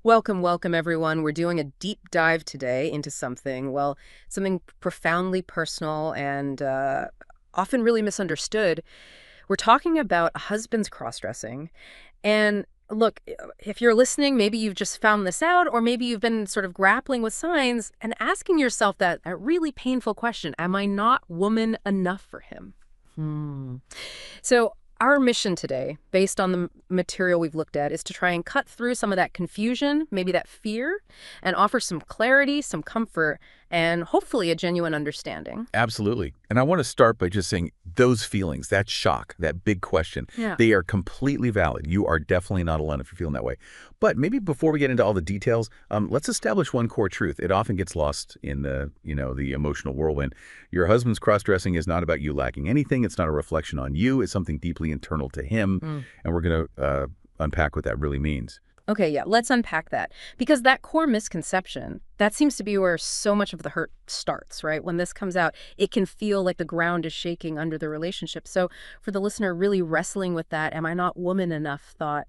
Welcome, welcome, everyone. We're doing a deep dive today into something profoundly personal and often really misunderstood. We're talking about a husband's cross-dressing. And look, if you're listening, maybe you've just found this out, or maybe you've been sort of grappling with signs and asking yourself that really painful question, am I not woman enough for him? So our mission today, based on the material we've looked at, is to try and cut through some of that confusion, maybe that fear, and offer some clarity, some comfort, and hopefully a genuine understanding. Absolutely. And I want to start by just saying those feelings, that shock, that big question, Yeah. they are completely valid. You are definitely not alone if you're feeling that way. But maybe before we get into all the details, let's establish one core truth. It often gets lost in the emotional whirlwind. Your husband's cross-dressing is not about you lacking anything. It's not a reflection on you. It's something deeply internal to him. And we're going to unpack what that really means. Okay, yeah, let's unpack that. Because that core misconception, that seems to be where so much of the hurt starts, right? When this comes out, it can feel like the ground is shaking under the relationship. So for the listener really wrestling with that, am I not woman enough thought,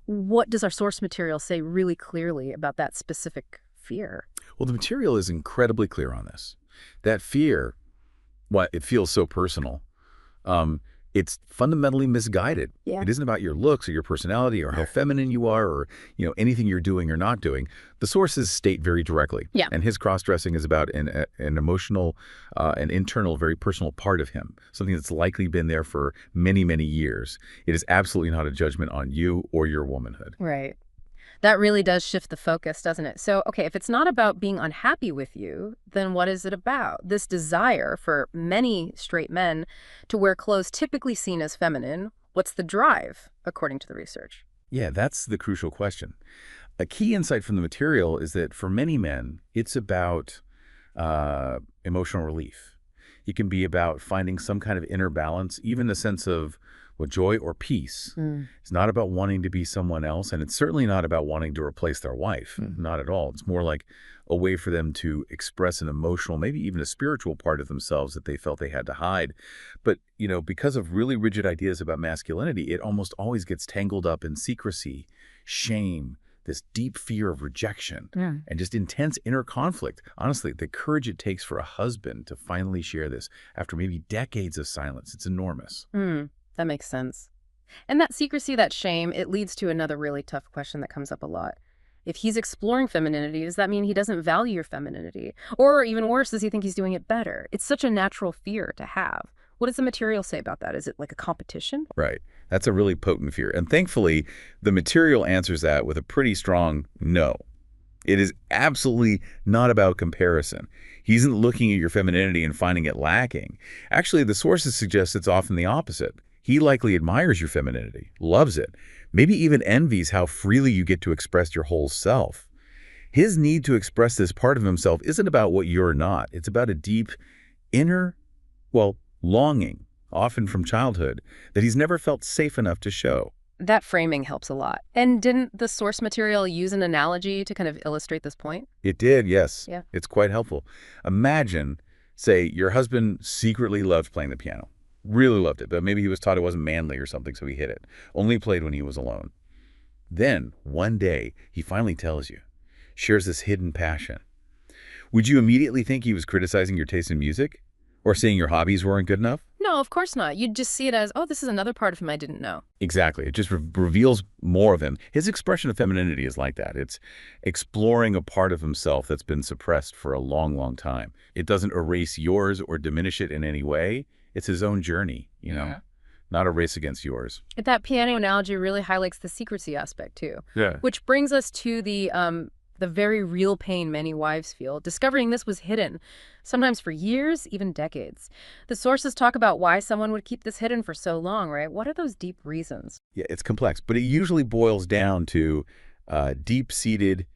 what does our source material say really clearly about that specific fear? Well, the material is incredibly clear on this. That fear, why it feels so personal, it's fundamentally misguided. Yeah. It isn't about your looks or your personality or how feminine you are or anything you're doing or not doing. The sources state very directly. Yeah. And his cross-dressing is about an emotional, an internal, very personal part of him, something that's likely been there for many, many years. It is absolutely not a judgment on you or your womanhood. Right. That really does shift the focus, doesn't it? So, okay, if it's not about being unhappy with you, then what is it about? This desire for many straight men to wear clothes typically seen as feminine, what's the drive, according to the research? Yeah, that's the crucial question. A key insight from the material is that for many men, it's about emotional relief. It can be about finding some kind of inner balance, even a sense of joy or peace. It's not about wanting to be someone else, and it's certainly not about wanting to replace their wife. Not at all. It's more like a way for them to express an emotional, maybe even a spiritual part of themselves that they felt they had to hide. But, because of really rigid ideas about masculinity, it almost always gets tangled up in secrecy, shame, this deep fear of rejection, and just intense inner conflict. Honestly, the courage it takes for a husband to finally share this after maybe decades of silence, it's enormous. That makes sense. And that secrecy, that shame, it leads to another really tough question that comes up a lot. If he's exploring femininity, does that mean he doesn't value your femininity? Or even worse, does he think he's doing it better? It's such a natural fear to have. What does the material say about that? Is it like a competition? Right. That's a really potent fear. And thankfully, the material answers that with a pretty strong no. It is absolutely not about comparison. He isn't looking at your femininity and finding it lacking. Actually, the sources suggest it's often the opposite. He likely admires your femininity, loves it, maybe even envies how freely you get to express your whole self. His need to express this part of himself isn't about what you're not. It's about a deep inner, longing, often from childhood, that he's never felt safe enough to show. That framing helps a lot. And didn't the source material use an analogy to kind of illustrate this point? It did, yes. Yeah. It's quite helpful. Imagine, say, your husband secretly loved playing the piano. Really loved it, but maybe he was taught it wasn't manly or something, so he hid it. Only played when he was alone. Then, one day, he finally tells you, shares this hidden passion. Would you immediately think he was criticizing your taste in music? Or saying your hobbies weren't good enough? No, of course not. You'd just see it as, oh, this is another part of him I didn't know. Exactly. It just reveals more of him. His expression of femininity is like that. It's exploring a part of himself that's been suppressed for a long, long time. It doesn't erase yours or diminish it in any way. It's his own journey, not a race against yours. That piano analogy really highlights the secrecy aspect, too. Yeah. Which brings us to the very real pain many wives feel, discovering this was hidden, sometimes for years, even decades. The sources talk about why someone would keep this hidden for so long, right? What are those deep reasons? Yeah, it's complex, but it usually boils down to deep-seated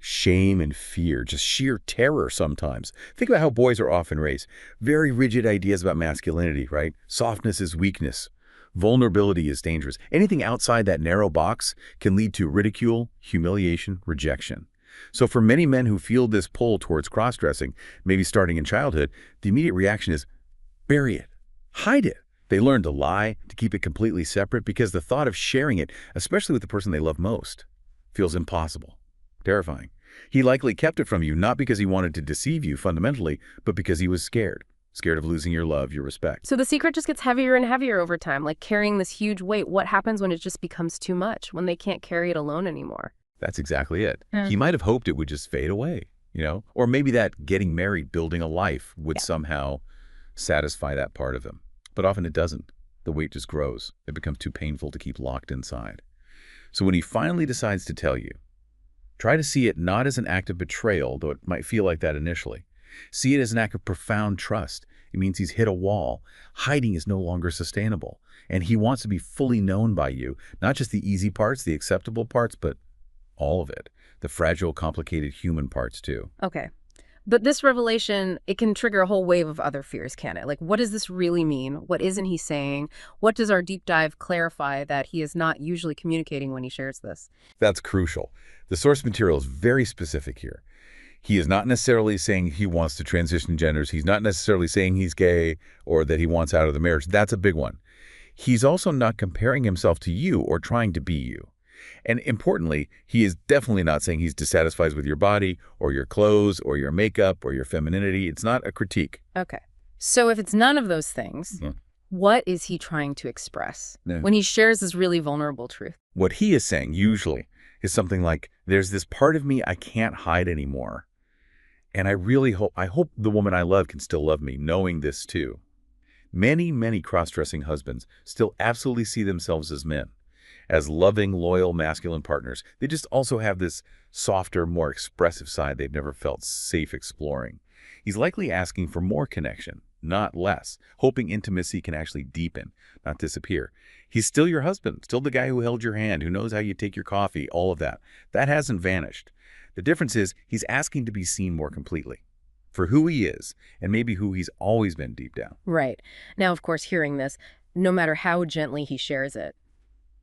shame and fear, just sheer terror sometimes. Think about how boys are often raised. Very rigid ideas about masculinity, right? Softness is weakness. Vulnerability is dangerous. Anything outside that narrow box can lead to ridicule, humiliation, rejection. So for many men who feel this pull towards cross-dressing, maybe starting in childhood, the immediate reaction is bury it, hide it. They learn to lie, to keep it completely separate because the thought of sharing it, especially with the person they love most, feels impossible. Terrifying. He likely kept it from you not because he wanted to deceive you fundamentally, but because he was scared. Scared of losing your love, your respect. So the secret just gets heavier and heavier over time, like carrying this huge weight. What happens when it just becomes too much, when they can't carry it alone anymore? That's exactly it. Yeah. He might have hoped it would just fade away, Or maybe that getting married, building a life would somehow satisfy that part of him. But often it doesn't. The weight just grows. It becomes too painful to keep locked inside. So when he finally decides to tell you, try to see it not as an act of betrayal, though it might feel like that initially. See it as an act of profound trust. It means he's hit a wall. Hiding is no longer sustainable. And he wants to be fully known by you, not just the easy parts, the acceptable parts, but all of it. The fragile, complicated human parts, too. Okay. But this revelation, it can trigger a whole wave of other fears, can it? Like, what does this really mean? What isn't he saying? What does our deep dive clarify that he is not usually communicating when he shares this? That's crucial. The source material is very specific here. He is not necessarily saying he wants to transition genders. He's not necessarily saying he's gay or that he wants out of the marriage. That's a big one. He's also not comparing himself to you or trying to be you. And importantly, he is definitely not saying he's dissatisfied with your body or your clothes or your makeup or your femininity. It's not a critique. Okay. So if it's none of those things, what is he trying to express when he shares this really vulnerable truth? What he is saying usually is something like, there's this part of me I can't hide anymore. And I hope the woman I love can still love me, knowing this too. Many cross-dressing husbands still absolutely see themselves as men, as loving, loyal, masculine partners. They just also have this softer, more expressive side they've never felt safe exploring. He's likely asking for more connection, not less, hoping intimacy can actually deepen, not disappear. He's still your husband, still the guy who held your hand, who knows how you take your coffee, all of that. That hasn't vanished. The difference is he's asking to be seen more completely for who he is and maybe who he's always been deep down. Right. Now, of course, hearing this, no matter how gently he shares it,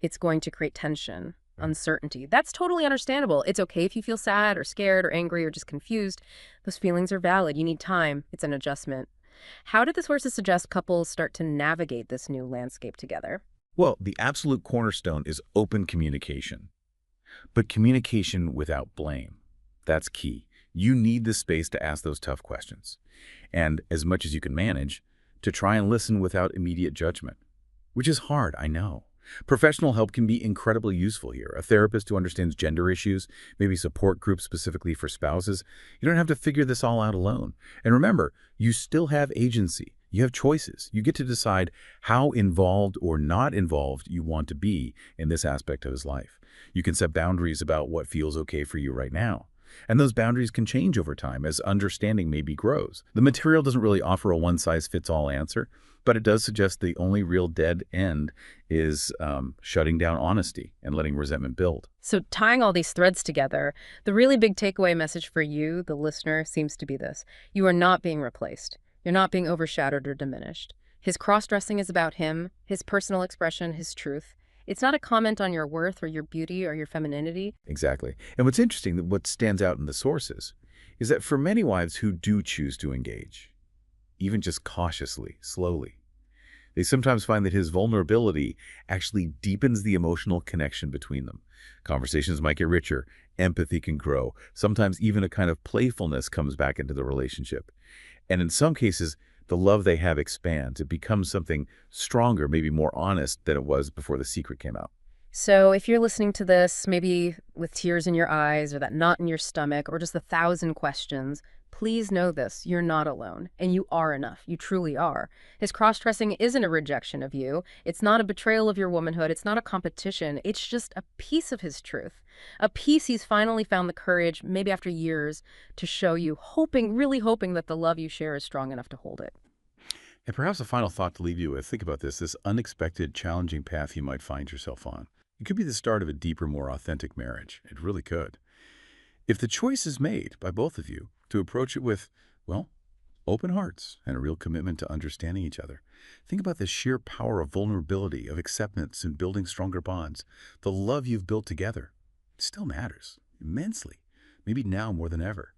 it's going to create tension, uncertainty. That's totally understandable. It's okay if you feel sad or scared or angry or just confused. Those feelings are valid. You need time. It's an adjustment. How did the sources suggest couples start to navigate this new landscape together? Well, the absolute cornerstone is open communication, but communication without blame. That's key. You need the space to ask those tough questions. And as much as you can manage, to try and listen without immediate judgment, which is hard, I know. Professional help can be incredibly useful here. A therapist who understands gender issues, maybe support groups specifically for spouses. You don't have to figure this all out alone. And remember, you still have agency. You have choices. You get to decide how involved or not involved you want to be in this aspect of his life. You can set boundaries about what feels okay for you right now. And those boundaries can change over time as understanding maybe grows. The material doesn't really offer a one-size-fits-all answer, but it does suggest the only real dead end is shutting down honesty and letting resentment build. So tying all these threads together, the really big takeaway message for you, the listener, seems to be this. You are not being replaced. You're not being overshadowed or diminished. His cross-dressing is about him, his personal expression, his truth. It's not a comment on your worth or your beauty or your femininity. Exactly. And what's interesting, what stands out in the sources, is that for many wives who do choose to engage, even just cautiously, slowly, they sometimes find that his vulnerability actually deepens the emotional connection between them. Conversations might get richer, empathy can grow, sometimes even a kind of playfulness comes back into the relationship. And in some cases, the love they have expands. It becomes something stronger, maybe more honest than it was before the secret came out. So if you're listening to this, maybe with tears in your eyes or that knot in your stomach or just 1,000 questions, please know this. You're not alone, and you are enough. You truly are. His cross-dressing isn't a rejection of you. It's not a betrayal of your womanhood. It's not a competition. It's just a piece of his truth. A piece he's finally found the courage, maybe after years, to show you, really hoping that the love you share is strong enough to hold it. And perhaps a final thought to leave you with, think about this unexpected, challenging path you might find yourself on. It could be the start of a deeper, more authentic marriage. It really could. If the choice is made by both of you to approach it with, well, open hearts and a real commitment to understanding each other, think about the sheer power of vulnerability, of acceptance, and building stronger bonds. The love you've built together still matters immensely, maybe now more than ever.